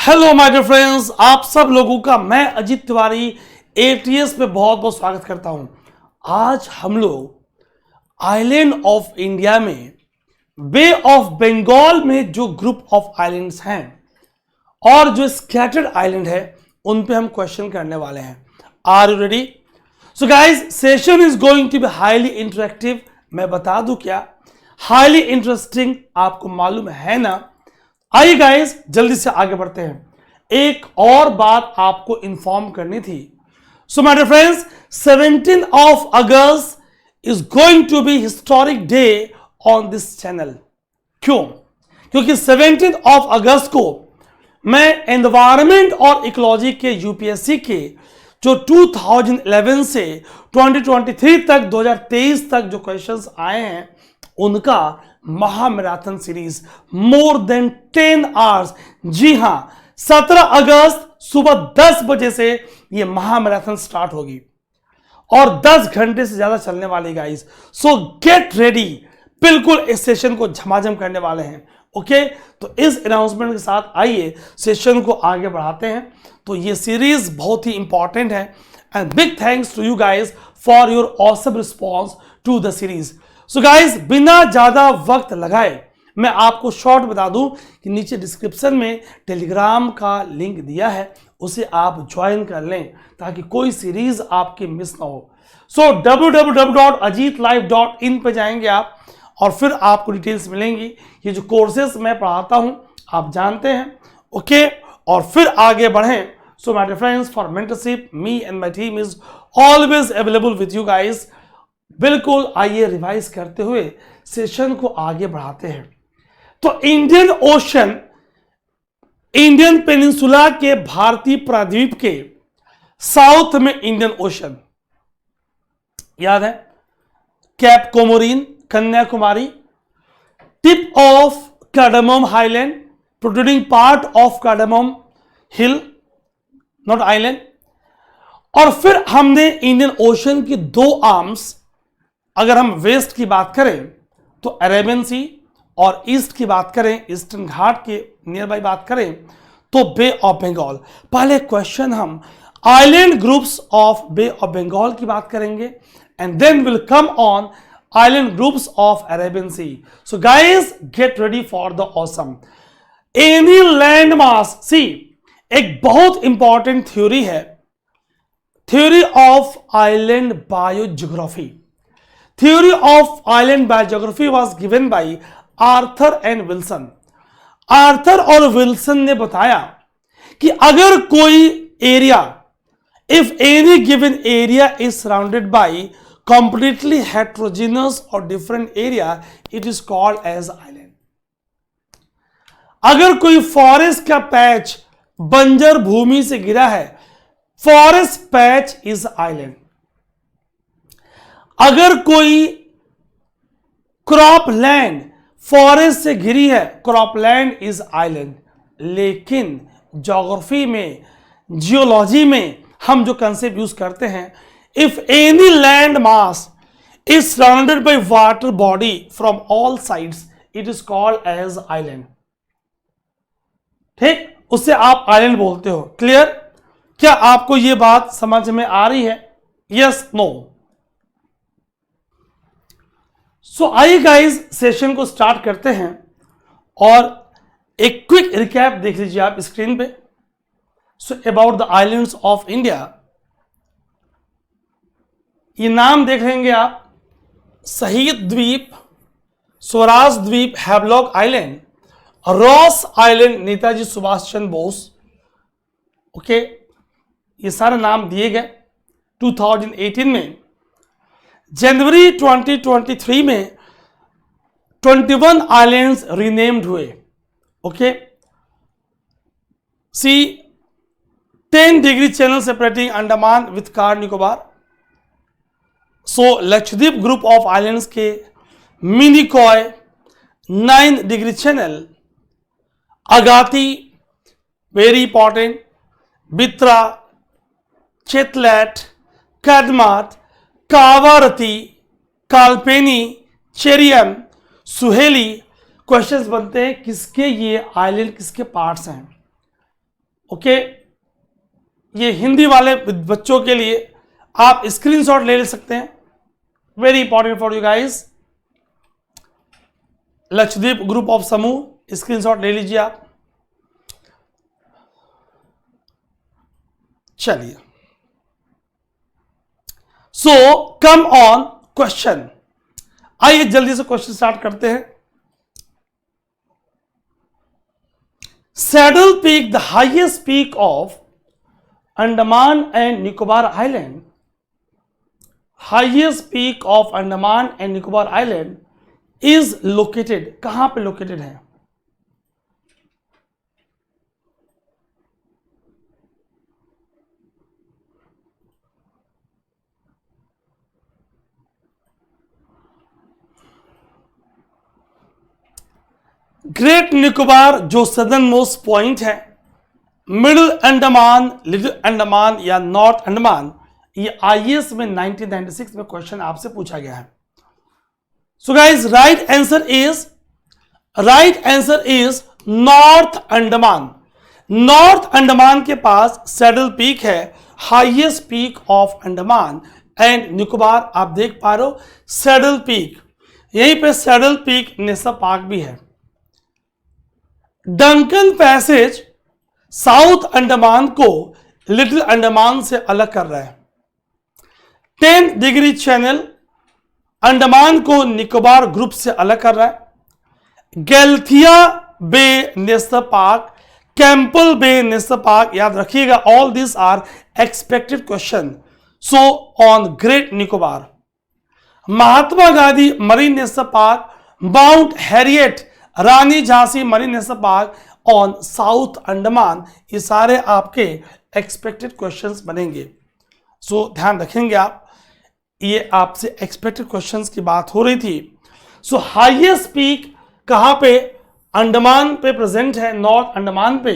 Hello my dear friends, आप सब लोगों का मैं अजीत तिवारी एटीएस पे बहुत बहुत स्वागत करता हूं। आज हम लोग आइलैंड ऑफ इंडिया में बे ऑफ बंगाल में जो ग्रुप ऑफ आइलैंड्स हैं और जो स्कैटर्ड आइलैंड है उन पे हम क्वेश्चन करने वाले हैं। Are you ready? So guys, session is going to be highly interactive. मैं बता दूं क्या, हाईली इंटरेस्टिंग, आपको मालूम है ना। आइए गाइस, जल्दी से आगे बढ़ते हैं। एक और बात आपको इंफॉर्म करनी थी। So my dear friends, 17 of August is going to be historic day on this channel. क्यों? क्योंकि 17 ऑफ अगस्त को मैं एनवायरमेंट और इकोलॉजी के यूपीएससी के जो 2011 से 2023 तक 2023 तक जो क्वेश्चंस आए हैं उनका महामैराथन सीरीज मोर देन 10 आवर्स। जी हां, 17 अगस्त सुबह 10 बजे से यह महामैराथन स्टार्ट होगी और 10 घंटे से ज्यादा चलने वाली गाइस। सो गेट रेडी, बिल्कुल इस सेशन को झमाझम करने वाले हैं। ओके, तो इस अनाउंसमेंट के साथ आइए सेशन को आगे बढ़ाते हैं। तो ये सीरीज बहुत ही इंपॉर्टेंट है and big thanks to you guys for your awesome response to the series. So guys, बिना ज्यादा वक्त लगाए मैं आपको शॉर्ट बता दूं कि नीचे डिस्क्रिप्शन में टेलीग्राम का लिंक दिया है, उसे आप ज्वाइन कर लें ताकि कोई सीरीज आपकी मिस ना हो। सो www.ajitlive.in पे जाएंगे आप और फिर आपको डिटेल्स मिलेंगी। ये जो कोर्सेस मैं पढ़ाता हूं आप जानते हैं। ओके, और फिर आगे बढ़ें। So my dear friends, for mentorship me and my team is always available with you guys. बिल्कुल, आइए रिवाइज करते हुए सेशन को आगे बढ़ाते हैं। तो इंडियन ओशन, इंडियन पेनिनसुला के भारतीय प्रायद्वीप के साउथ में इंडियन ओशन याद है, cap Comorin, Kanyakumari, tip of cardamom highland, protruding part of cardamom hill, not island. और फिर हमने इंडियन ओशन की दो आर्म्स, अगर हम वेस्ट की बात करें तो अरेबियन सी और ईस्ट की बात करें, ईस्टर्न घाट के नियर बाई बात करें तो बे ऑफ बंगाल। पहले क्वेश्चन हम island groups of Bay of Bengal की बात करेंगे and then will come on island groups of Arabian Sea. So guys, get ready for the awesome. Any land mass, see एक बहुत इंपॉर्टेंट थ्योरी है, theory of island biogeography. Theory of island biogeography was given by Arthur and Wilson. आर्थर और Wilson ने बताया कि अगर कोई area, if any given area is surrounded by completely heterogeneous और different area, it is called as island. अगर कोई फॉरेस्ट का पैच बंजर भूमि से घिरा है, फॉरेस्ट पैच इज आइलैंड। अगर कोई क्रॉप लैंड फॉरेस्ट से घिरी है, क्रॉप लैंड इज आइलैंड। लेकिन ज्योग्राफी में, जियोलॉजी में हम जो कंसेप्ट यूज करते हैं, if any land mass is surrounded by water body from all sides, it is called as island. ठीक, उससे आप आइलैंड बोलते हो। क्लियर? क्या आपको यह बात समझ में आ रही है? Yes, no? सो आइए गाइस, सेशन को स्टार्ट करते हैं और एक क्विक रिकैप देख लीजिए आप स्क्रीन पे। So about the islands of India, ये नाम देख लेंगे आप, Shaheed Dweep, Swaraj Dweep, Havelock Island, Ross Island, Netaji Subhash Chandra Bose. Okay, ये सारे नाम दिए गए। 2018 में, जनवरी 2023 में 21 आइलैंड्स रीनेम्ड हुए। Okay, see 10 degree channel separating Andaman with Car Nicobar. So Lakshadweep group of islands के Minicoy 9 degree channel, Agatti very important, Bitra, Chetlat, Kadmat, Kavaratti, Kalpeni, Cheriyam, Suheli. Questions बनते हैं किसके ये आइलैंड किसके पार्ट्स हैं। ओके, ये हिंदी वाले बच्चों के लिए आप स्क्रीनशॉट ले सकते हैं, very important for you guys. Lakshadweep group of समूह, स्क्रीनशॉट ले लीजिए आप। चलिए, सो कम ऑन क्वेश्चन, आइए जल्दी से क्वेश्चन स्टार्ट करते हैं। Saddle peak, the highest peak of Andaman and Nicobar island, highest peak of Andaman and Nicobar island is located, कहां पे लोकेटेड है? ग्रेट निकोबार जो सदर्न मोस्ट पॉइंट है, मिडिल अंडमान, लिटिल अंडमान या नॉर्थ अंडमान, ये आईएएस में 1996 में क्वेश्चन आपसे पूछा गया है। So guys, right answer is north Andaman. North Andaman के पास सैडल पीक है, highest peak of Andaman and Nicobar. आप देख पा रहे हो सैडल पीक, यहीं पे सैडल पीक नेशनल पार्क भी है। डंकन पैसेज साउथ अंडमान को लिटिल अंडमान से अलग कर रहा है। 10 डिग्री चैनल अंडमान को निकोबार ग्रुप से अलग कर रहा है। Galathea Bay National Park, Campbell Bay National Park, याद रखिएगा, all this are expected question. So on Great Nicobar, Mahatma Gandhi Marine National Park, Mount Harriet Rani Jhansi Marine National Park on South Andaman, ये सारे आपके एक्सपेक्टेड क्वेश्चंस बनेंगे। सो ध्यान रखेंगे आप, ये आपसे एक्सपेक्टेड क्वेश्चंस की बात हो रही थी। सो हाईएस्ट पीक कहां पे? अंडमान पे प्रेजेंट है, नॉर्थ अंडमान पे,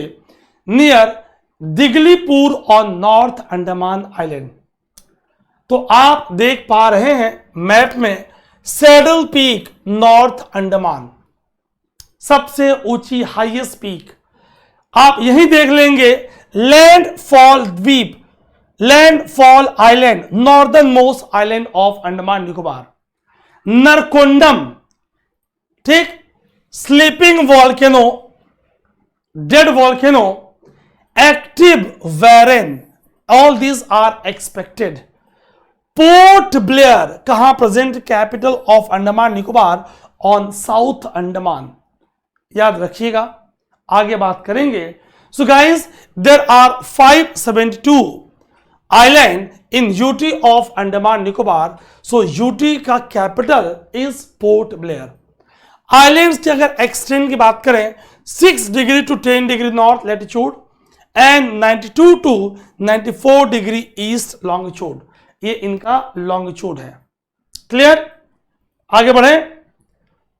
near Diglipur on north Andaman island. तो आप देख पा रहे हैं मैप में सैडल पीक नॉर्थ अंडमान, सबसे ऊंची हाईएस्ट पीक। आप यही देख लेंगे Landfall Dweep, Landfall Island, northern most island of Andaman Nicobar, Narcondam, ठीक, sleeping volcano, dead volcano, active Barren, all these are expected. Port Blair कहां present? Capital of Andaman Nicobar on South Andaman, याद रखिएगा, आगे बात करेंगे। So guys, there are 572 island in UT of Andaman Nicobar. So UT का capital is Port Blair. Islands की अगर extend की बात करें, 6 degree to 10 degree north latitude and 92 to 94 degree east longitude, ये इनका लॉन्गिट्यूड है। क्लियर? आगे बढ़े।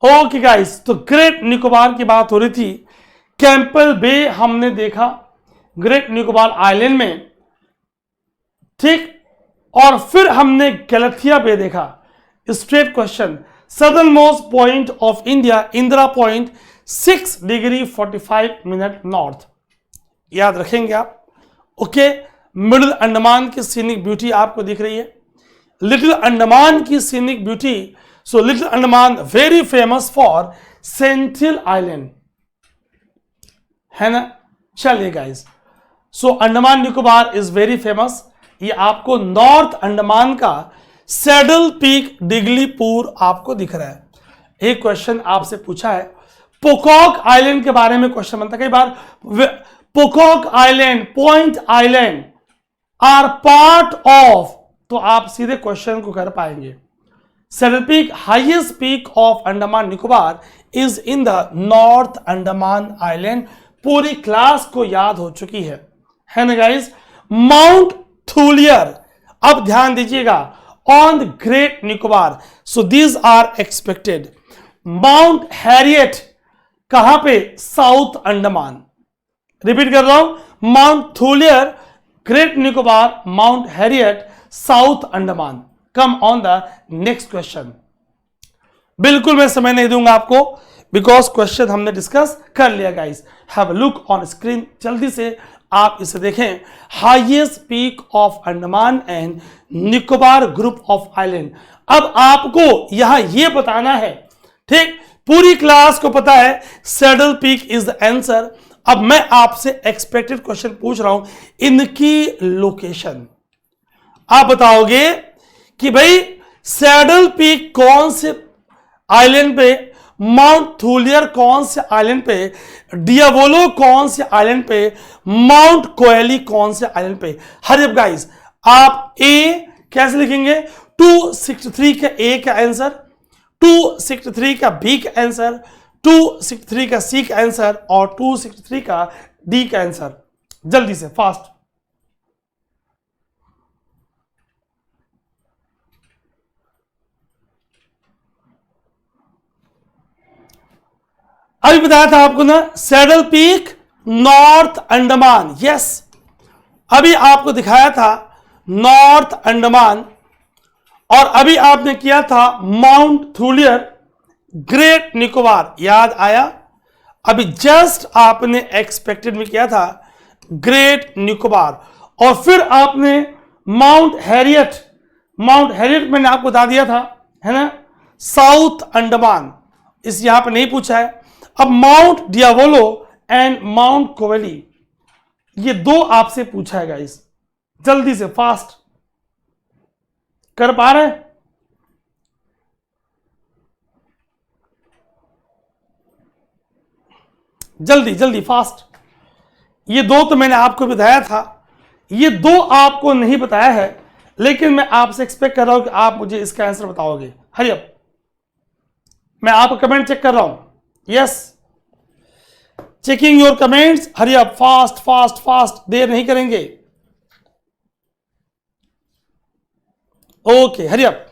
ओके गाइस, तो ग्रेट निकोबार की बात हो रही थी। कैंपल बे हमने देखा ग्रेट निकोबार आइलैंड में, ठीक, और फिर हमने गैलथिया बे देखा। Straight question, southern most point of India, Indira point, 6 degree 45 minute north, याद रखेंगे आप। ओके, मिडिल अंडमान की सीनिक ब्यूटी आपको दिख रही है, लिटिल अंडमान की scenic beauty. So little Andaman very famous for Senthil island, है ना। चलिए guys, so Andaman Nicobar is very famous. ये आपको नॉर्थ अंडमान का सैडल पीक दिगलीपुर आपको दिख रहा है। एक क्वेश्चन आपसे पूछा है, पोकॉक आइलैंड के बारे में क्वेश्चन बनता है कई बार। Pocock Island, Point Island are part of, तो आप सीधे क्वेश्चन को कर पाएंगे। Saddle Peak, highest peak of Andaman Nicobar, is in the North Andaman island. पूरी क्लास को याद हो चुकी है ना गाइस। माउंट थूलियर, अब ध्यान दीजिएगा, on the Great Nicobar. So these are expected. Mount Harriet कहां पे? साउथ अंडमान। रिपीट कर रहा हूं, Mount Thuillier great Nicobar, Mount Harriet South Andaman. Come on the next question. बिल्कुल मैं समय नहीं दूंगा आपको, बिकॉज क्वेश्चन हमने डिस्कस कर लिया guys. Have a look on screen, जल्दी से आप इसे देखें। Highest peak of Andaman and Nicobar group of island. अब आपको यहां यह बताना है, ठीक, पूरी क्लास को पता है Saddle peak is the answer. अब मैं आपसे एक्सपेक्टेड क्वेश्चन पूछ रहा हूं, इनकी लोकेशन आप बताओगे कि भाई सैडल पीक कौन से आइलैंड पे, माउंट थूलियर कौन से आइलैंड पे, डियावोलो कौन से आइलैंड पे, माउंट कोएली कौन से आइलैंड पे। हरी अप गाइस, आप ए कैसे लिखेंगे? 263 का ए का आंसर, 263 का बी का आंसर, 263 का सी का आंसर और 263 का डी का आंसर। जल्दी से फास्ट। अभी बताया था आपको ना, saddle peak north Andaman, yes. अभी आपको दिखाया था नॉर्थ अंडमान और अभी आपने किया था माउंट थूलियर ग्रेट निकोबार, याद आया? अभी जस्ट आपने एक्सपेक्टेड में किया था ग्रेट निकोबार और फिर आपने माउंट हैरियट, माउंट हैरियट मैंने आपको बता दिया था, है ना, साउथ अंडमान, इस यहां पे नहीं पूछा है। अब माउंट डियावोलो एंड माउंट कोवेली, ये दो आपसे पूछा है गाइस। जल्दी से फास्ट कर पा रहे हैं? जल्दी जल्दी फास्ट। ये दो तो मैंने आपको बताया था, ये दो आपको नहीं बताया है, लेकिन मैं आपसे एक्सपेक्ट कर रहा हूं कि आप मुझे इसका आंसर बताओगे। हरी अप, मैं आपका कमेंट चेक कर रहा हूं। Yes, checking your comments, hurry up, fast fast fast, देर नहीं करेंगे। Okay, hurry up.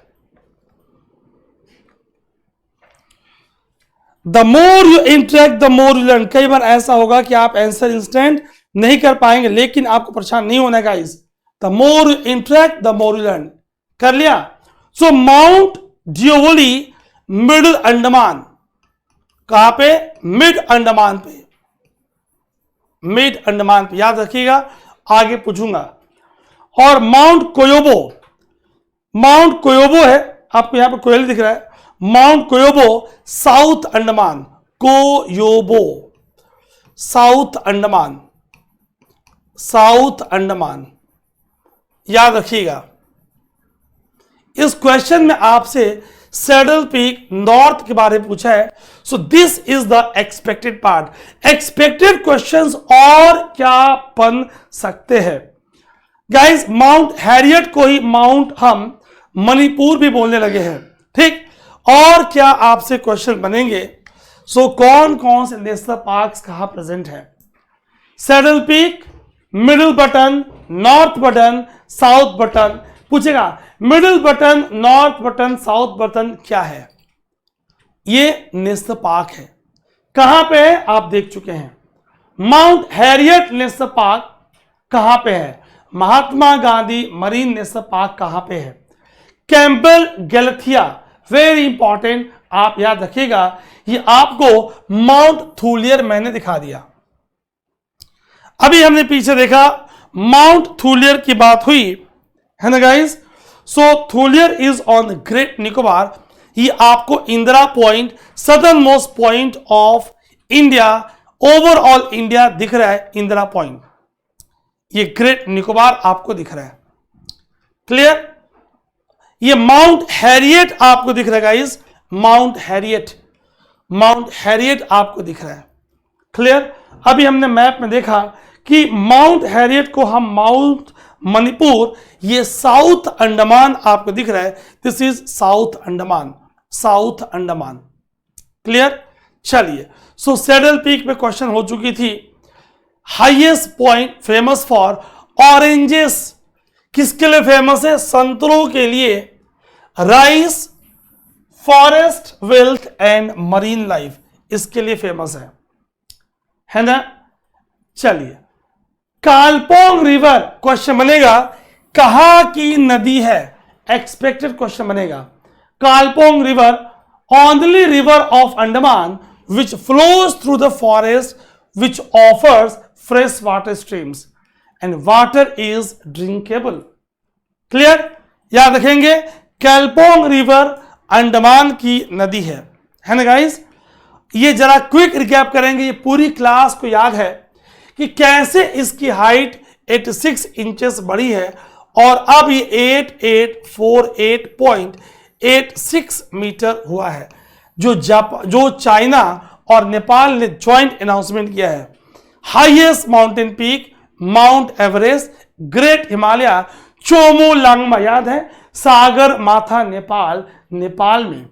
The more you interact the more you learn. कई बार ऐसा होगा कि आप आंसर इंस्टेंट नहीं कर पाएंगे, लेकिन आपको परेशान नहीं होना guys. The more you interact the more you learn. कर लिया? सो माउंट डियोवोली मिडिल अंडमान, कहां पे? मिड अंडमान पे, मिड अंडमान पे, याद रखिएगा, आगे पूछूंगा। और माउंट कोयोबो, माउंट कोयोबो है, आपको यहां पर कोयल दिख रहा है, Mount Koyob South Andaman, Koyob South Andaman, south Andaman, याद रखिएगा। इस क्वेश्चन में आपसे सैडल पीक नॉर्थ के बारे में पूछा है। So this is the expected part. Expected questions और क्या बन सकते हैं गाइस? माउंट हैरियट को ही माउंट हम मणिपुर भी बोलने लगे हैं, ठीक। और क्या आपसे क्वेश्चन बनेंगे? सो कौन कौन से नेशनल पार्क्स कहां प्रेजेंट है? Saddle Peak, Middle Button, North Button, South Button. पूछेगा Middle Button, North Button, South Button क्या है? ये नेशनल पार्क है। कहां पे है? आप देख चुके हैं। माउंट हैरियट नेशनल पार्क कहां पे है? महात्मा गांधी मरीन नेशनल पार्क कहां पे है? कैंपबेल गैलेथिया, वेरी इंपॉर्टेंट, आप याद रखिएगा। ये आपको माउंट थूलियर मैंने दिखा दिया। अभी हमने पीछे देखा माउंट थूलियर की बात हुई है ना guys. So Thuillier is on Great Nicobar. ये आपको Indira Point, southern most point of India, overall India दिख रहा है, इंदिरा पॉइंट। ये ग्रेट निकोबार आपको दिख रहा है, क्लियर। ये माउंट हैरियट आपको दिख रहा है guys, mount Harriet, mount Harriet आपको दिख रहा है, क्लियर। अभी हमने मैप में देखा कि माउंट हैरियट को हम माउंट मणिपुर, ये साउथ अंडमान आपको दिख रहा है, this is south Andaman, south Andaman, clear. चलिए, सो सैडल पीक में क्वेश्चन हो चुकी थी। Highest point famous for oranges, किसके लिए फेमस है? संतरों के लिए। Rice, forest wealth and marine life, इसके लिए फेमस है ना। चलिए, कालपोंग रिवर क्वेश्चन बनेगा, कहां की नदी है? एक्सपेक्टेड क्वेश्चन बनेगा। Kalpong river, only river of Andaman which flows through the forest, which offers fresh water streams, and water is drinkable. Clear? याद रखेंगे, कैल्पोंग रिवर अंडमान की नदी है ना गाइस? ये जरा क्विक रिकैप करेंगे, ये पूरी क्लास को याद है कि कैसे इसकी हाइट 86 इंचेस बढ़ी है और अब ये 8848.86 मीटर हुआ है, जो चाइना और नेपाल ने ज्वाइंट अनाउंसमेंट किया है। Highest mountain peak mount Everest, great Himalaya Chomolungma, याद है, सागर माथा नेपाल में।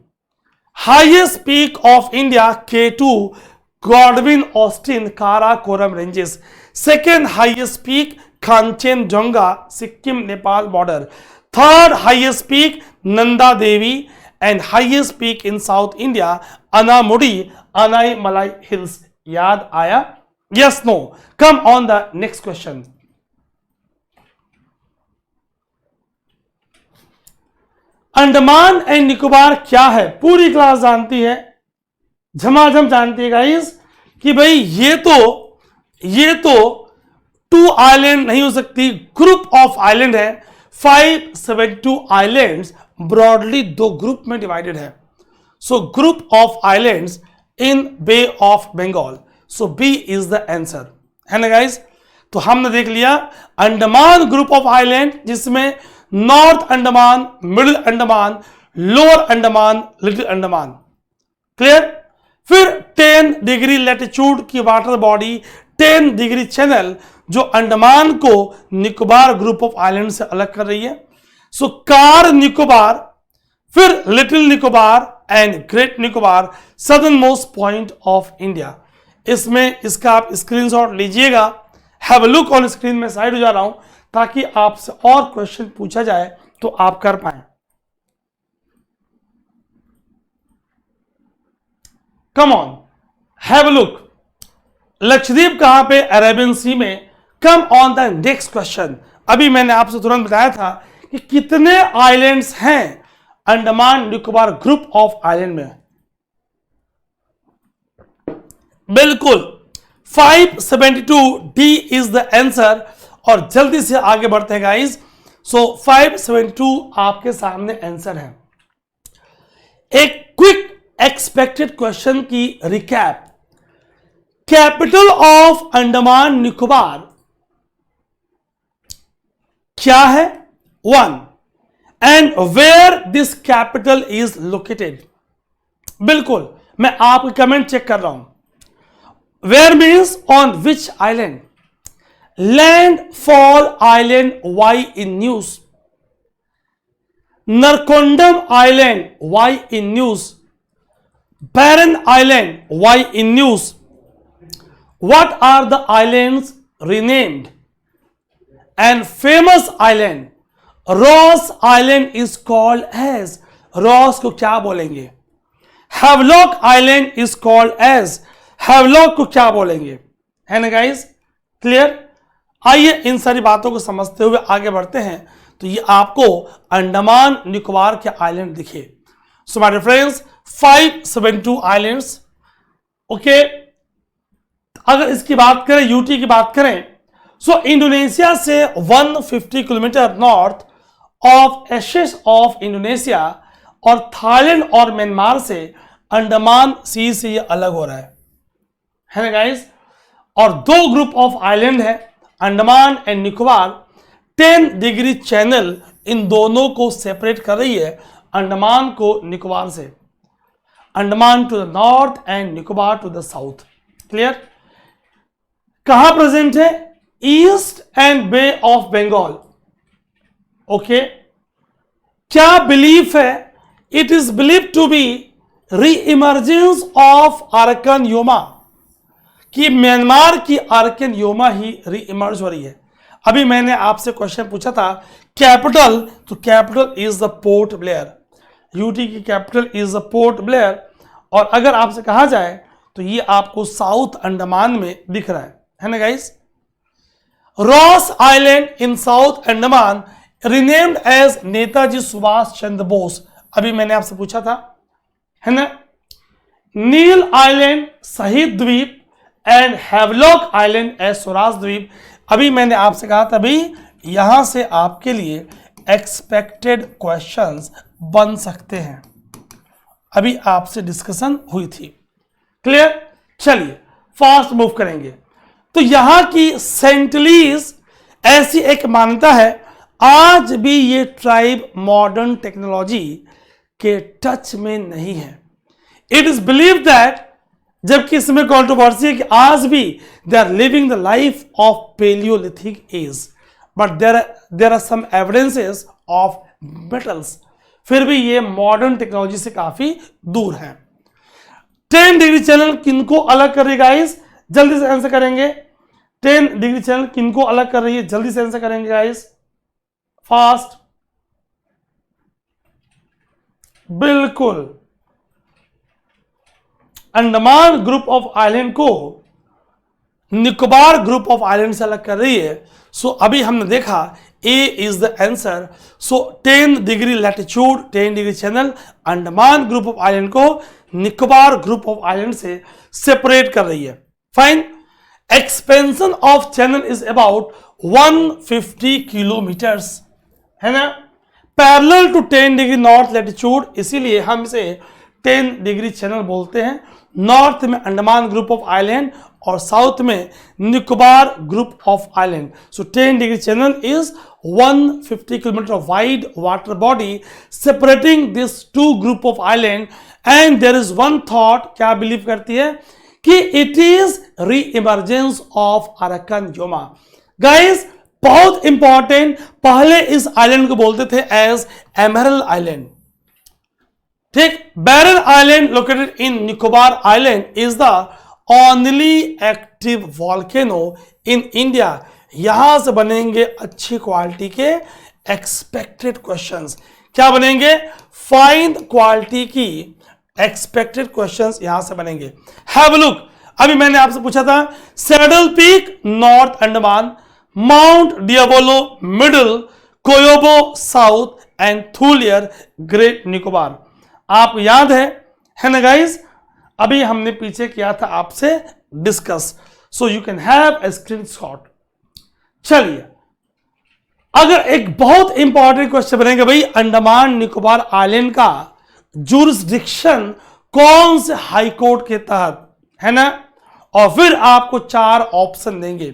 Highest peak of India K2 Godwin Austen Karakoram ranges. Second highest peak Kanchenjunga Sikkim Nepal border. Third highest peak Nanda Devi and highest peak in south India Anamudi Anaimalai hills. याद आया? Yes no? Come on the next question. Andaman and Nicobar क्या है? पूरी class जानती है, झमाझम जानती है गाइस कि भाई ये तो 2 आइलैंड नहीं हो सकती, ग्रुप ऑफ आइलैंड है। 572 आइलैंड्स ब्रॉडली 2 ग्रुप में डिवाइडेड है। So group of islands in Bay of Bengal. So B is the answer, है ना गाइस? तो हमने देख लिया अंडमान ग्रुप ऑफ आइलैंड, जिसमें north Andaman, middle Andaman, lower Andaman, little Andaman. Clear? फिर 10 डिग्री लैटिट्यूड की वाटर बॉडी 10 डिग्री चैनल, जो अंडमान को निकोबार ग्रुप ऑफ आइलैंड से अलग कर रही है। सो कार निकोबार, फिर little Nicobar and great Nicobar, southern most point of India. इसमें इसका आप स्क्रीनशॉट लीजिएगा, have a look on screen में साइड हो जा रहा हूं ताकि आपसे और क्वेश्चन पूछा जाए तो आप कर पाए। Come on, have a look. Lakshadweep कहां पे? अरेबियन सी में। कम ऑन द नेक्स्ट क्वेश्चन। अभी मैंने आपसे तुरंत बताया था कि कितने आइलैंड्स हैं Andaman Nicobar group of island में। बिल्कुल 572 डी इज द आंसर। और जल्दी से आगे बढ़ते हैं गाइस। सो 572 आपके सामने आंसर है। एक क्विक एक्सपेक्टेड क्वेश्चन की recap. Capital of Andaman Nicobar क्या है? 1 and where this capital is located. बिल्कुल, मैं आपके कमेंट चेक कर रहा हूं। Where means on which island? Landfall island, why in news. Narcondam island, why in news. Barren island, why in news. What are the islands renamed? And famous island, Ross Island is called as. Ross को क्या बोलेंगे? Havelock Island is called as. Havelock को क्या बोलेंगे? है ना guys? Clear? आइए इन सारी बातों को समझते हुए आगे बढ़ते हैं। तो ये आपको अंडमान निकोबार के आइलैंड दिखे। So my dear friends, 572 islands. Okay, अगर इसकी बात करें, यूटी की बात करें, सो इंडोनेशिया से 150 kilometre north of ashes of Indonesia और थाईलैंड और म्यांमार से अंडमान सी से ये अलग हो रहा है ना गाइस? और 2 ग्रुप ऑफ आइलैंड है, Andaman and Nicobar. 10 degree channel in दोनों को सेपरेट कर रही है, अंडमान को निकोबार से। Andaman to the north and Nicobar to the south. Clear? कहां प्रेजेंट है? East and Bay of Bengal. Okay, क्या बिलीफ है? It is believe to be re emergence of Arakan Yoma, कि म्यांमार की आर्कन योमा ही री इमर्ज हो रही है। अभी मैंने आपसे क्वेश्चन पूछा था कैपिटल, तो capital is the Port Blair. UT की capital is the Port Blair. और अगर आपसे कहा जाए तो ये आपको साउथ अंडमान में दिख रहा है ना guys? Ross island in south Andaman renamed as Netaji Subhash Chandra Bose. अभी मैंने आपसे पूछा था, है ना? नील island Shaheed Dweep and Havelock island as Swaraj Dweep. अभी मैंने आपसे कहा था भाई यहां से आपके लिए एक्सपेक्टेड क्वेश्चंस बन सकते हैं, अभी आपसे डिस्कशन हुई थी। क्लियर? चलिए फास्ट मूव करेंगे। तो यहां की सेंटलीज ऐसी एक मान्यता है, आज भी ये ट्राइब मॉडर्न टेक्नोलॉजी के टच में नहीं है। इट इज बिलीव दैट, जबकि इसमें कंट्रोवर्सी है कि आज भी they are living the life of palaeolithic age, but there are some evidences of metals, फिर भी ये मॉडर्न टेक्नोलॉजी से काफी दूर है। 10 डिग्री चैनल किनको अलग कर रही है गाइस? जल्दी से आंसर करेंगे। 10 डिग्री चैनल किनको अलग कर रही है? जल्दी से आंसर करेंगे गाइस, फास्ट। बिल्कुल, अंडमान ग्रुप ऑफ आइलैंड को निकोबार ग्रुप ऑफ आइलैंड से अलग कर रही है। सो अभी हमने देखा A is the answer. So 10 degree latitude 10 degree channel Andaman group of island को निकोबार ग्रुप ऑफ आइलैंड से सेपरेट कर रही है। Fine. Expansion of channel is about 150 kilometres, है ना, parallel to 10 degree north latitude, इसीलिए हम इसे 10 डिग्री चैनल बोलते हैं। नॉर्थ में अंडमान ग्रुप ऑफ आइलैंड और साउथ में Nicobar group of island. So 10 degree channel is 150 kilometre wide water body separating this two group of island. And there is one thought, क्या believe करती है कि it is re emergence of Arakan Yoma. Guys बहुत important, पहले इस island को बोलते थे एज एमरल्ड आइलैंड। ठीक, Barren island located in Nicobar island is the only active volcano in India. यहां से बनेंगे अच्छी क्वालिटी के एक्सपेक्टेड क्वेश्चंस। क्या बनेंगे? फाइन क्वालिटी की एक्सपेक्टेड क्वेश्चंस यहां से बनेंगे। Have a look. अभी मैंने आपसे पूछा था saddle peak north Andaman, mount Diavolo middle, Koyob south and Thuillier great Nicobar. आपको याद है ना गाइस? अभी हमने पीछे किया था आपसे discuss, so you can have a screenshot. चलिए, अगर एक बहुत इंपॉर्टेंट क्वेश्चन बनेगा भाई, अंडमान निकोबार आइलैंड का जुरिस्डिक्शन कौन से हाई कोर्ट के तहत, है ना, और फिर आपको 4 ऑप्शन देंगे।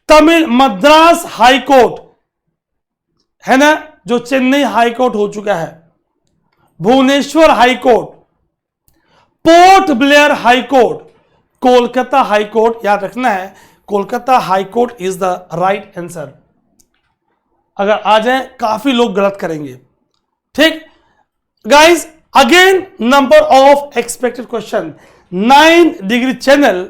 तमिल मद्रास हाई कोर्ट, है ना, जो चेन्नई हाई कोर्ट हो चुका है, Bhubaneswar high court, Port Blair high court, Kolkata high court. याद रखना है Kolkata high court is the right answer. अगर आ जाए, काफी लोग गलत करेंगे। ठीक guys, again number of expected question. 9 degree channel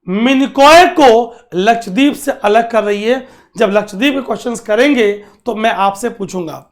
Minicoy को लक्षद्वीप से अलग कर रही है। जब लक्षद्वीप के क्वेश्चंस करेंगे तो मैं आपसे पूछूंगा।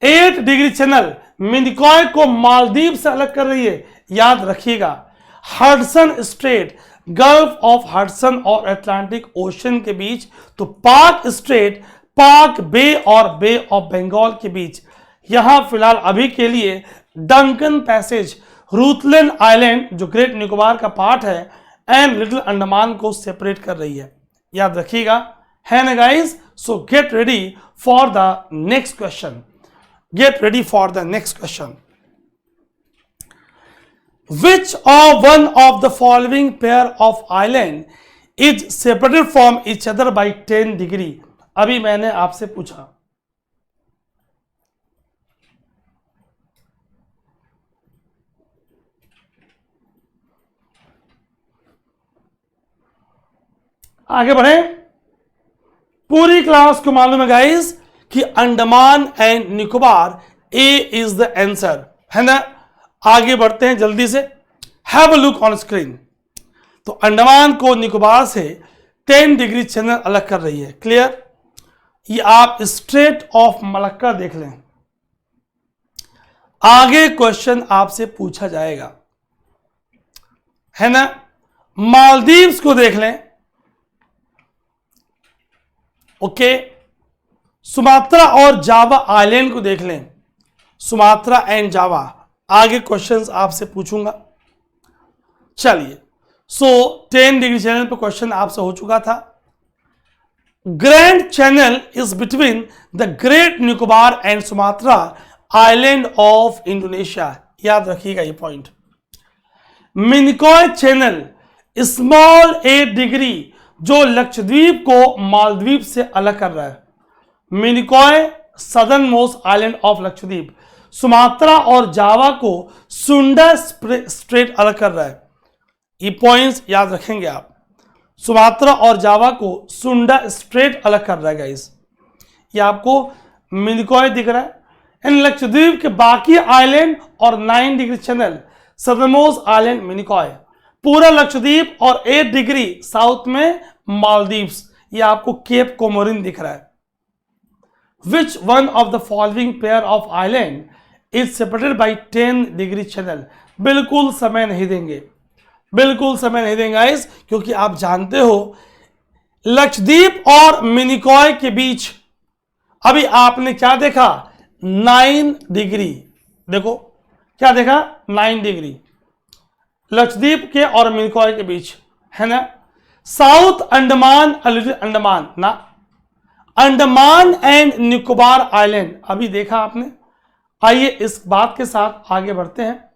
8 डिग्री चैनल मिनिकॉय को मालदीव से अलग कर रही है। याद रखिएगा, Hudson straight, gulf of Hudson और अटलांटिक ओशन के बीच, तो पाक स्ट्रेट, पाक बे और बे ऑफ बंगाल के बीच। यहां फिलहाल अभी के लिए डंकन पैसेज रूथलैंड आइलैंड जो ग्रेट निकोबार का पार्ट है एंड लिटिल अंडमान को सेपरेट कर रही है। याद रखिएगा, है ना guys? So gate ready for the next question. Get ready for the next question. Which of one of the following pair of island is separated from each other by 10 degree? अभी मैंने आपसे पूछा। आगे बढ़े। पूरी क्लास को मालूम है गाइस कि Andaman and Nicobar A is the answer, है ना। आगे बढ़ते हैं जल्दी से। Have a look on screen. तो अंडमान को निकोबार से 10 डिग्री चैनल अलग कर रही है। क्लियर? ये आप स्ट्रेट ऑफ मलक्का देख लें। आगे क्वेश्चन आपसे पूछा जाएगा, है ना। मालदीव्स को देख लें। ओके, सुमात्रा और जावा आइलैंड को देख लें, सुमात्रा एंड जावा। आगे क्वेश्चंस आपसे पूछूंगा। चलिए, सो 10 डिग्री चैनल पे क्वेश्चन आपसे हो चुका था। Grand channel is between the Great Nicobar and Sumatra island of Indonesia. याद रखिएगा ये point. Minicoy channel small 8 degree जो लक्षद्वीप को मालदीव से अलग कर रहा है। Minicoy southern most island of Lakshadweep, Sumatra और जावा को सुंडा स्ट्रेट अलग कर रहा है। ये पॉइंट्स याद रखेंगे आप। सुमात्रा और जावा को सुंडा स्ट्रेट अलग कर रहा है गाइस। ये आपको मिनिकॉय दिख रहा है एंड लक्षद्वीप के बाकी आइलैंड और 9 डिग्री चैनल सदरमोस्ट आइलैंड मिनिकॉय, पूरा लक्षद्वीप और 8 डिग्री साउथ में मालदीव्स। ये आपको केप कोमोरिन दिख रहा है। Which one of the following pair of island is separated by 10 degree channel. बिल्कुल समय नहीं देंगे, बिल्कुल समय नहीं देंगे गाइस, क्योंकि आप जानते हो लक्षद्वीप और मिनिकॉय के बीच अभी आपने क्या देखा, 9 डिग्री। देखो क्या देखा, 9 डिग्री लक्षद्वीप के और मिनिकॉय के बीच है ना। साउथ अंडमान अंडमान ना, अंडमान एंड निकोबार आइलैंड अभी देखा आपने। आइए इस बात के साथ आगे बढ़ते हैं।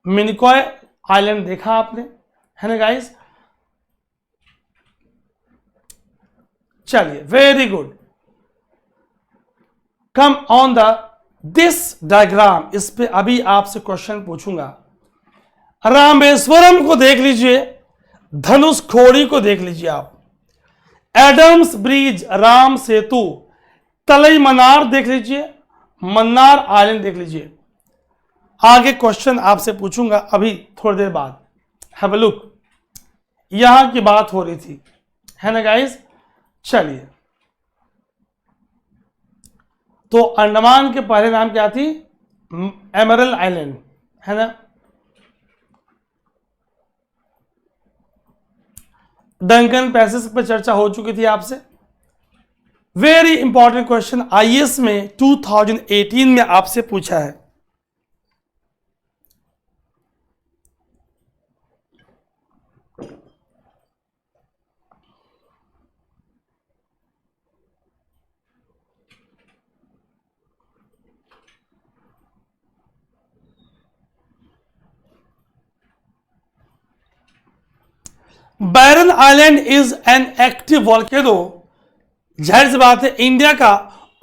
मिनिकॉय आइलैंड देखा आपने, है ना गाइस। चलिए, very good. Come on the this diagram, इस पे अभी आपसे क्वेश्चन पूछूंगा। रामेश्वरम को देख लीजिए, धनुष खोड़ी को देख लीजिए आप, एडम्स ब्रिज, राम सेतु, तलई मन्नार देख लीजिए, मन्नार आइलैंड देख लीजिए। आगे क्वेश्चन आपसे पूछूंगा अभी थोड़ी देर बाद। हैव अ लुक, यहां की बात हो रही थी, है ना गाइस। चलिए, तो अंडमान के पहले नाम क्या थी, एमरल्ड आइलैंड, है ना। डंकन पैसेज पर चर्चा हो चुकी थी आपसे। वेरी इंपॉर्टेंट क्वेश्चन आईएएस में 2018 में आपसे पूछा है। Barren island is an active volcano. जाहिर सी बात है, इंडिया का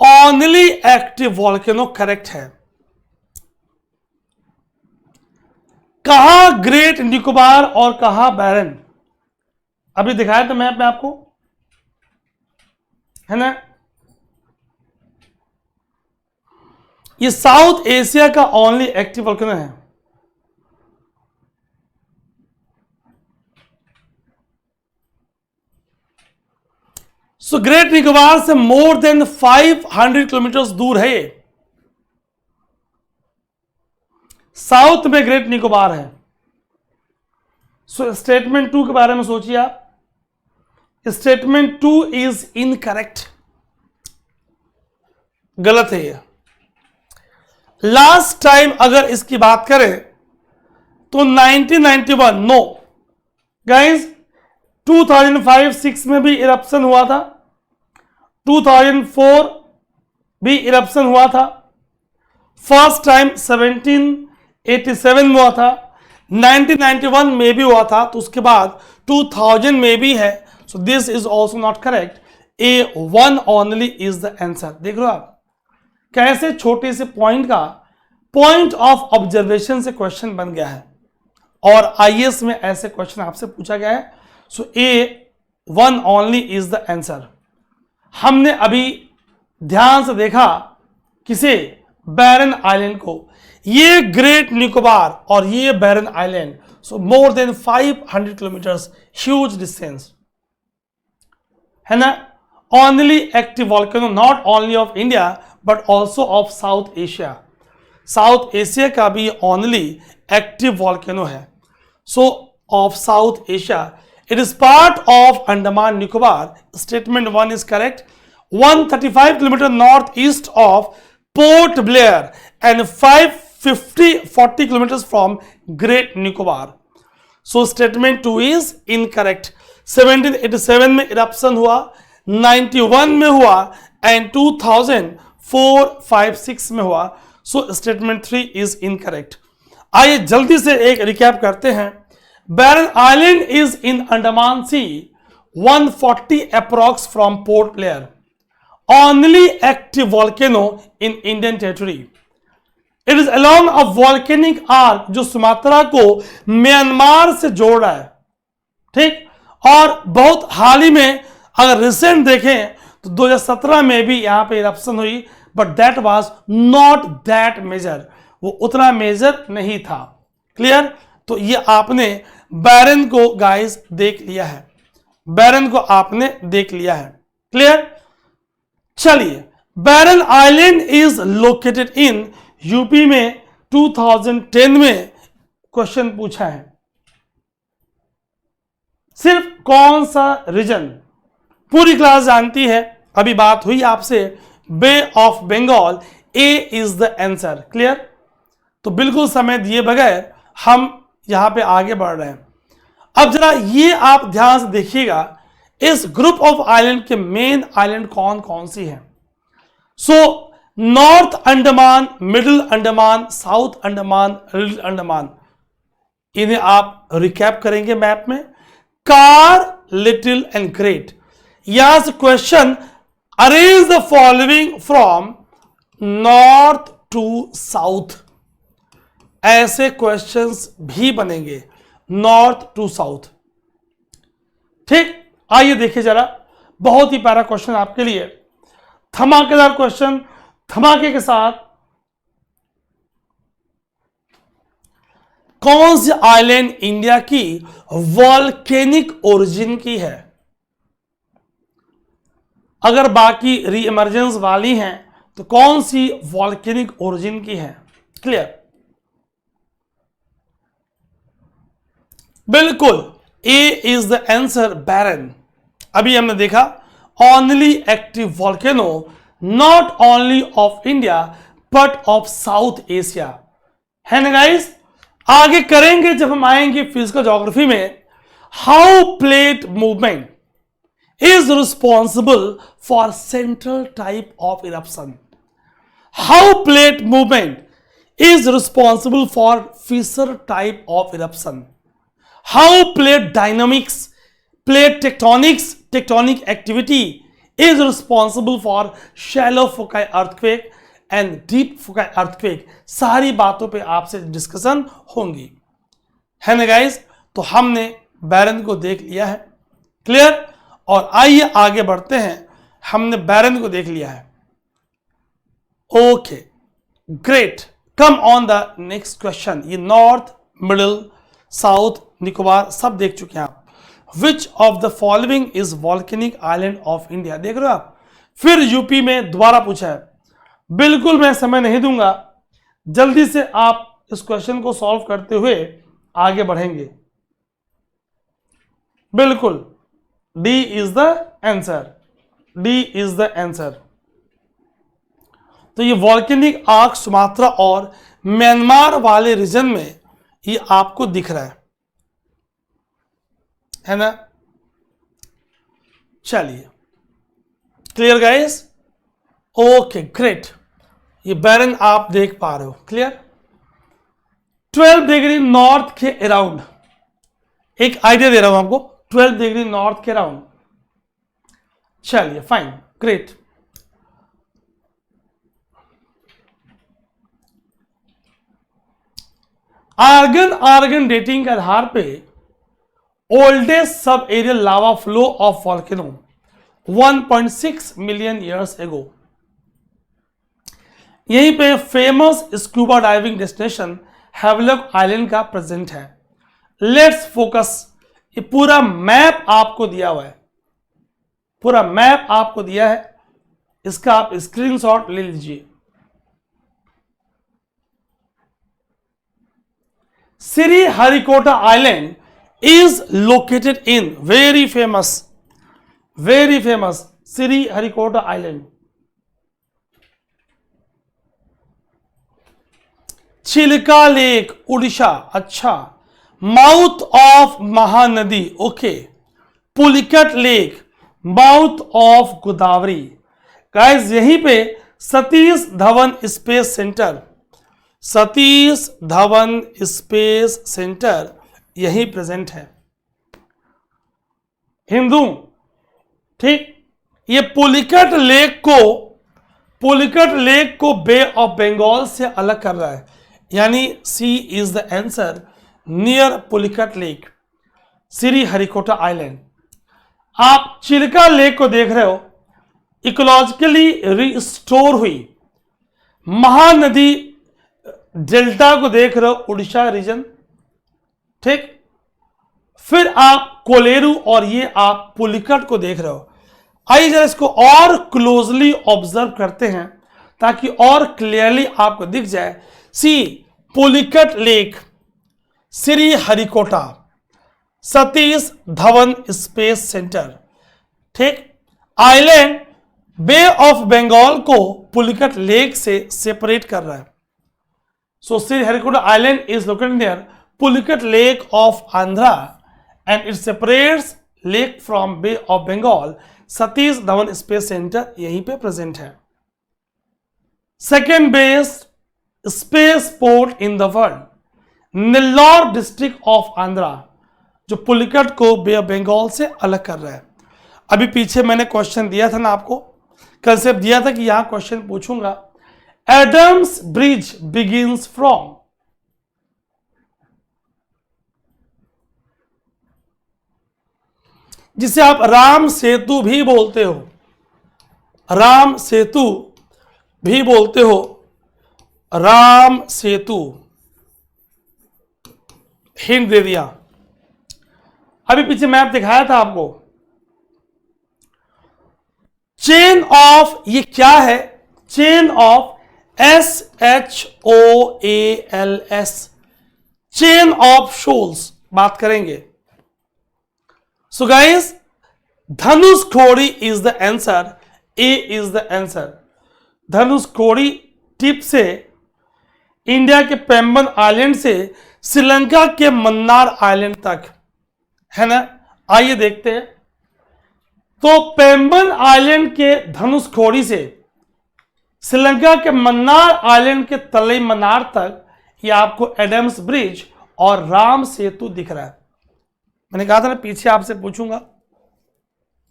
ओनली एक्टिव वॉल्केनो करेक्ट है। कहा ग्रेट निकोबार और कहा बैरन, अभी दिखाया था मैप में आपको, है ना। ये साउथ एशिया का ओनली एक्टिव वॉल्केनो है। सो ग्रेट निकोबार से मोर देन 500 किलोमीटर दूर है ये। साउथ में ग्रेट निकोबार है। सो स्टेटमेंट 2 के बारे में सोचिए आप। स्टेटमेंट 2 इज इनकरेक्ट, गलत है ये। लास्ट टाइम अगर इसकी बात करें तो 1991, नो गाइस, 2005-6 में भी इरप्शन हुआ था, 2004 भी इरप्शन हुआ था, फर्स्ट टाइम 1787 में हुआ था, 1991 में भी हुआ था, तो उसके बाद 2000 में भी है। So this is also not correct. A one only is the answer. देख रहे हो आप कैसे छोटे से पॉइंट का पॉइंट ऑफ ऑब्जर्वेशन से क्वेश्चन बन गया है, और आईएएस में ऐसे क्वेश्चन आपसे पूछा गया है। So A one only is the answer. हमने अभी ध्यान से देखा किसे, बैरन आइलैंड को। ये ग्रेट निकोबार और ये Barren island, so more than 500 kilometres, huge distance, है ना। Only active volcano not only of India but also of south Asia. South Asia का भी ओनली एक्टिव वॉल्केनो है, so of south Asia. It is part of Andaman Nicobar. Statement 1 is correct. 135 km northeast of Port Blair and 40 km from Great Nicobar. So statement 2 is incorrect. 1787 में eruption हुआ, 91 में हुआ and 2004-5-6 में हुआ। So statement 3 is incorrect. आइए जल्दी से एक रिकैप करते हैं। Barren island is in Andaman sea, 140 approx from Port Blair, only active volcano in Indian territory. It is along a volcanic arc जो सुमात्रा को म्यांमार से जोड़ रहा है, ठीक। और बहुत हाल ही में अगर रिसेंट देखें तो 2017 में भी यहां पे इरप्शन हुई, but that was not that major, वो उतना मेजर नहीं था। क्लियर? तो ये आपने बैरन को गाइस देख लिया है, बैरन को आपने देख लिया है। क्लियर? चलिए, Barren island is located in UP में 2010 में क्वेश्चन पूछा है। सिर्फ कौन सा रीजन? पूरी क्लास जानती है, अभी बात हुई आपसे, bay of Bengal, A is the answer. Clear? तो बिल्कुल समय दिए बगैर हम यहां पे आगे बढ़ रहे हैं। अब जरा ये आप ध्यान से देखिएगा, इस ग्रुप ऑफ आइलैंड के मेन आइलैंड कौन कौन सी हैं। So north Andaman, middle Andaman, south Andaman, little Andaman, इन्हें आप रिकैप करेंगे मैप में। Car, little and great. यहां से question, arrange the following from north to south, ऐसे क्वेश्चंस भी बनेंगे, नॉर्थ टू साउथ। ठीक, आइए देखिए जरा, बहुत ही प्यारा क्वेश्चन आपके लिए, धमाकेदार क्वेश्चन, धमाके के साथ। कौन सी आइलैंड इंडिया की वॉल्केनिक ओरिजिन की है? अगर बाकी रीइमर्जेंस वाली हैं तो कौन सी वॉल्केनिक ओरिजिन की है? क्लियर? बिल्कुल, ए इज द आंसर, बैरन। अभी हमने देखा, only active volcano not only of India but of south Asia, है ना गाइस? आगे करेंगे जब हम आएंगे फिजिकल ज्योग्राफी में। How plate movement is responsible for central type of eruption? How plate movement is responsible for fissure type of eruption? How plate dynamics, plate tectonics, tectonic activity is responsible for shallow foci earthquake and deep foci earthquake? सारी बातों पे आपसे discussion होंगी, है ना guys? तो हमने बैरन को देख लिया है। क्लियर? और आइए आगे बढ़ते हैं, हमने बैरन को देख लिया है। Okay, great, come on the next question. ये नॉर्थ, मिडिल, साउथ, निकोबार सब देख चुके हैं आप। Which of the following is volcanic island of India? देख रहे हो आप? फिर यूपी में दोबारा पूछा है। बिल्कुल मैं समय नहीं दूंगा, जल्दी से आप इस क्वेश्चन को सॉल्व करते हुए आगे बढ़ेंगे। बिल्कुल, D is the answer, D is the answer। तो ये वॉल्केनिक आर्क सुमात्रा और म्यांमार वाले रीजन में ये आपको दिख रहा है ना? चलिए, क्लियर गाइस? ओके, ग्रेट, ये बैरन आप देख पा रहे हो। क्लियर? 12 डिग्री नॉर्थ के अराउंड, एक आइडिया दे रहा हूं आपको, 12 डिग्री नॉर्थ के अराउंड। चलिए, फाइन, ग्रेट। आर्गन डेटिंग के आधार पे oldest sub aerial lava flow of volcano 1.6 million years ago. यहीं पे famous scuba diving destination Havelock island का प्रेजेंट है। Let's focus. ये पूरा मैप आपको दिया हुआ है, पूरा मैप आपको दिया है, इसका आप स्क्रीनशॉट ले लीजिए। Sriharikota island is located in, very famous Sriharikota island. Chilka lake, Orissa. अच्छा, mouth of Mahanadi, okay, Pulicat lake, mouth of Godavari. Guys यहीं पे Satish Dhawan space centre, Satish Dhawan space centre यहीं प्रेजेंट है। हिंदू, ठीक, ये पुलिकट लेक को बे ऑफ बंगाल से अलग कर रहा है, यानी C is the answer near Pulicat lake, Sriharikota island. आप चिल्का लेक को देख रहे हो, इकोलॉजिकली रिस्टोर हुई। महानदी डेल्टा को देख रहे हो, उड़ीसा रीजन, ठीक। फिर आप कोलेरू और ये आप पुलिकट को देख रहे हो। आइए जरा इसको और क्लोजली ऑब्जर्व करते हैं ताकि और क्लियरली आपको दिख जाए। C, Pulicat lake, Sriharikota, Satish Dhawan space centre, ठीक। आइलैंड बे ऑफ बंगाल को पुलिकट लेक से सेपरेट कर रहा है। So Sriharikota island is located near Pulicat lake of Andhra and it separates lake from bay of Bengal. Satish Dhawan space centre यहीं पे प्रेजेंट है। Second best space port in the world, Nellore district of Andhra, जो पुलिकट को बे ऑफ बंगाल से अलग कर रहा है। अभी पीछे मैंने क्वेश्चन दिया था ना आपको, कंसेप्ट दिया था कि यहां क्वेश्चन पूछूंगा। एडम्स ब्रिज बिगिंस फ्रॉम, जिसे आप राम सेतु भी बोलते हो, राम सेतु भी बोलते हो, राम सेतु, हिंट दे दिया। अभी पीछे मैप दिखाया था आपको। चेन ऑफ, ये क्या है? Chain of, SHOALS, chain of shoals बात करेंगे। So guys, Dhanushkodi is the answer, A is the answer. Dhanushkodi tip से इंडिया के पेम्बन आइलैंड से श्रीलंका के मन्नार आइलैंड तक है ना। आइए देखते हैं। तो पेम्बन आइलैंड के धनुषकोडी से श्रीलंका के मन्नार आइलैंड के तलई मन्नार तक ये आपको एडम्स ब्रिज और राम सेतु दिख रहा है। मैंने कहा था ना पीछे आपसे पूछूंगा।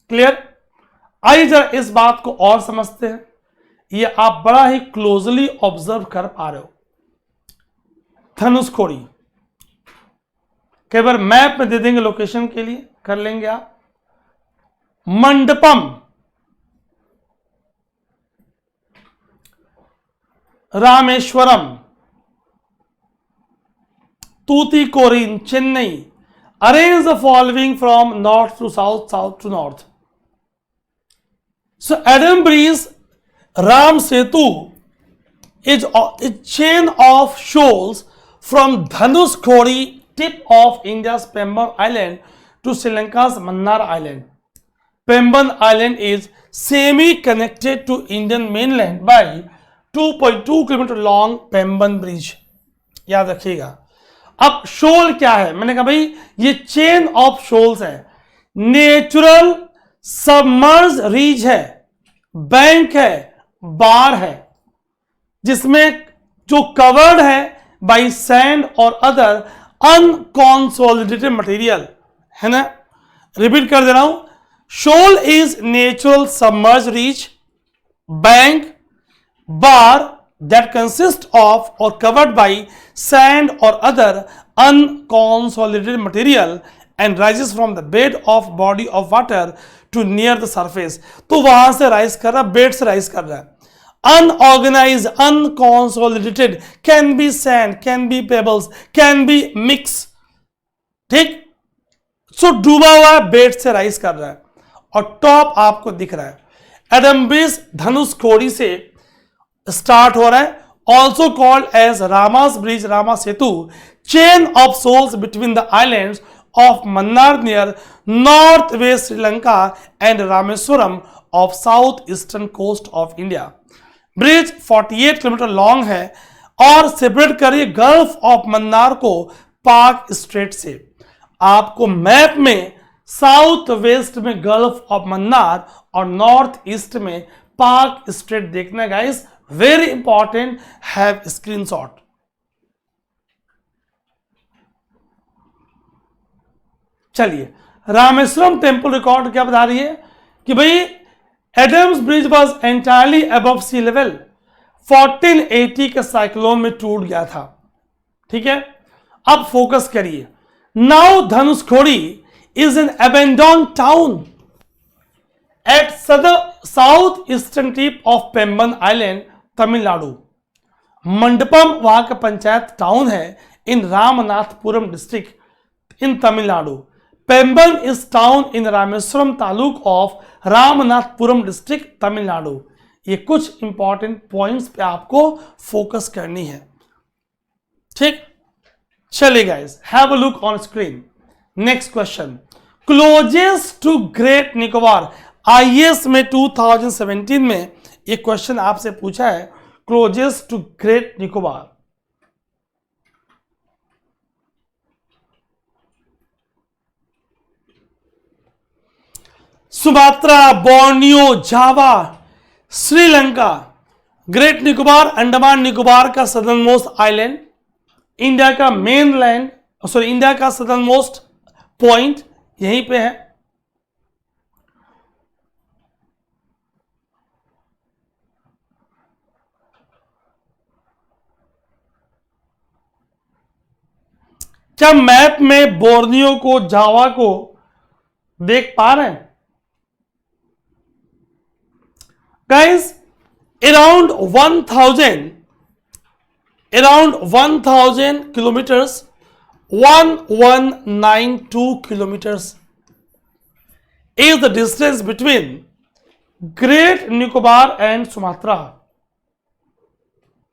क्लियर? आइए जरा इस बात को और समझते हैं। ये आप बड़ा ही क्लोजली ऑब्जर्व कर पा रहे हो। धनुषकोडी कई बार मैप में दे देंगे लोकेशन के लिए, कर लेंगे आप। Mandapam, Rameswaram, Tuticorin, Chennai. Arrange the following from north to south, south to north. So Adam Bridge, Ram Setu is a chain of shoals from Dhanushkodi, tip of India's Pemban Island, to Sri Lanka's Mannar Island. Pemban Island is semi-connected to Indian mainland by 2.2 kilometre long Pamban bridge. याद रखिएगा। अब शोल क्या है? मैंने कहा भाई ये chain of shoals है। नेचुरल सबमर्ज रीज है, बैंक है, बार है, जिसमें जो कवर्ड है बाई सैंड और अदर अनकॉन्सोलिडेटेड मटेरियल है ना। रिपीट कर दे रहा हूं। Shoal is natural submerge reach, bank, bar that consists of or covered by sand or other unconsolidated material and rises from the bed of body of water to near the surface। तो वहां से rise कर रहा, bed से rise कर रहा है। Unorganized, unconsolidated can be sand, can be pebbles, can be mix, ठीक। सो डूबा हुआ बेड से राइज कर रहा है और टॉप आपको दिख रहा है। एडम ब्रिज धनुषकोडी से स्टार्ट हो रहा है, also called as Rama's bridge, Rama Setu, chain of shoals between the islands of Mannar near north west Sri Lanka and Rameswaram of south eastern coast of India. Bridge 48 kilometre long है और सेपरेट करिए गल्फ ऑफ मन्नार को पाक स्ट्रेट से। आपको मैप में साउथ वेस्ट में gulf of Mannar और नॉर्थ ईस्ट में पाक स्ट्रेट देखना guys, very important, have screenshot. चलिए, रामेश्वरम टेम्पल रिकॉर्ड क्या बता रही है कि भाई Adam's bridge was entirely above sea level, 1480 के साइक्लोन में टूट गया था। ठीक है, अब फोकस करिए। Now Dhanushkodi is an abandon town at south eastern tip of Pamban island, Tamil Nadu. Mandapam वहां का पंचायत टाउन है इन Ramanathapuram district in Tamil Nadu. Pamban is town in Rameswaram taluk of Ramanathapuram district, Tamil Nadu. ये कुछ इंपॉर्टेंट पॉइंट्स पे आपको फोकस करनी है। ठीक, चलिए guys, have a look on screen. Next question, closest to great Nicobar. IAS में 2017 में ये क्वेश्चन आपसे पूछा है, closest to great Nicobar. Sumatra, Borneo, Java, Sri Lanka. Great Nicobar Andaman Nicobar का सदर्न मोस्ट आइलैंड, इंडिया का मेन लैंड, सॉरी इंडिया का सदर्न मोस्ट पॉइंट यहीं पे है। क्या मैप में बोर्नियो को, जावा को देख पा रहे हैं guys? around 1000 kilometers, 1192 kilometers is the distance between Great Nicobar and Sumatra.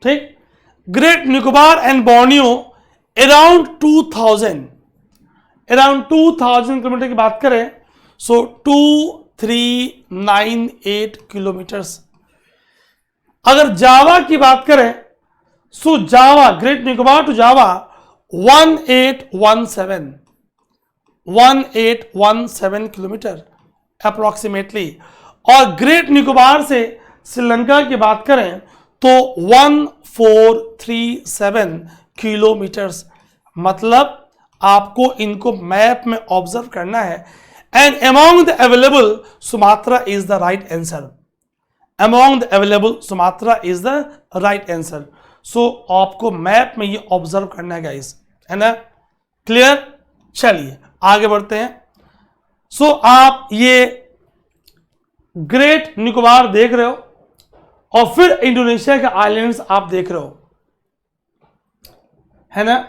ठीक, great Nicobar and Borneo around 2000 kilometre की बात करें, सो 2398 किलोमीटर्स। अगर जावा की बात करें, so Java, great Nicobar to Java 1817 kilometre approximately. और ग्रेट निकोबार से श्रीलंका की बात करें तो 1437 किलोमीटर्स। मतलब आपको इनको मैप में ऑब्जर्व करना है। And among the available Sumatra is the right answer. Among the available Sumatra is the right answer. So आपको मैप में ये ऑब्जर्व करना है गाइस, है ना? क्लियर? चलिए आगे बढ़ते हैं। सो आप ये ग्रेट निकोबार देख रहे हो और फिर इंडोनेशिया के आइलैंड्स आप देख रहे हो, है ना?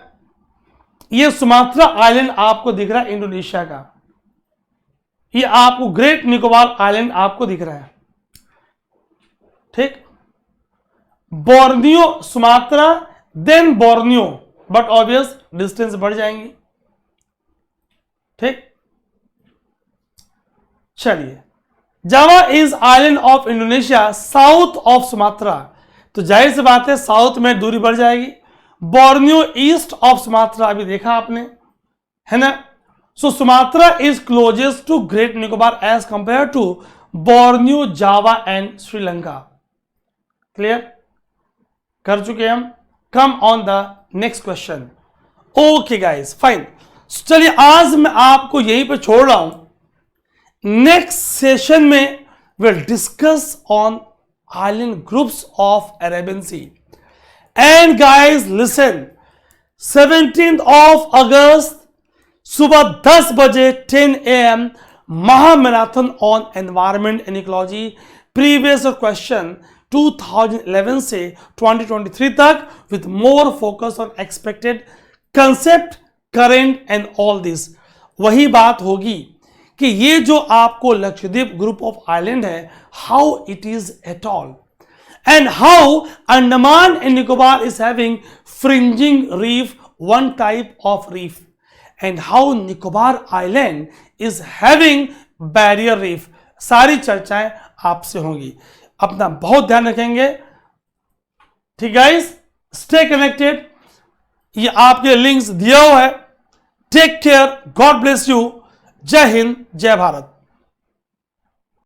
ये सुमात्रा आइलैंड आपको दिख रहा है इंडोनेशिया का, ये आपको ग्रेट निकोबार आइलैंड आपको दिख रहा है। ठीक, Borneo, Sumatra, then Borneo, but obvious distance बढ़ जाएंगी। ठीक, चलिए, Java is island of Indonesia south of Sumatra, तो जाहिर सी बात है साउथ में दूरी बढ़ जाएगी। बोर्नियो ईस्ट ऑफ सुमात्रा, अभी देखा आपने, है ना? So Sumatra is closest to great Nicobar as compare to Borneo, Java and Sri Lanka. Clear कर चुके हम। Come on the next question. Okay guys, fine. चलिए आज मैं आपको यहीं पे छोड़ रहा हूं। नेक्स्ट सेशन में will discuss on island groups of Arabian sea. And guys listen, 17 अगस्त सुबह 10 बजे 10 AM महामैराथन on environment and ecology, previous question 2011 से 2023 तक, with more focus on expected concept, current and all this. वही बात होगी कि ये जो आपको लक्षद्वीप ग्रुप ऑफ आइलैंड है, how it is at all, and how Andaman and Nicobar is having fringing reef, one type of reef, and how Nicobar island is having barrier reef. सारी चर्चाएं आपसे होंगी। अपना बहुत ध्यान रखेंगे। ठीक गाइस, स्टे कनेक्टेड। ये आपके लिंक्स दिया हुआ है। Take care, God bless you, जय हिंद, जय भारत।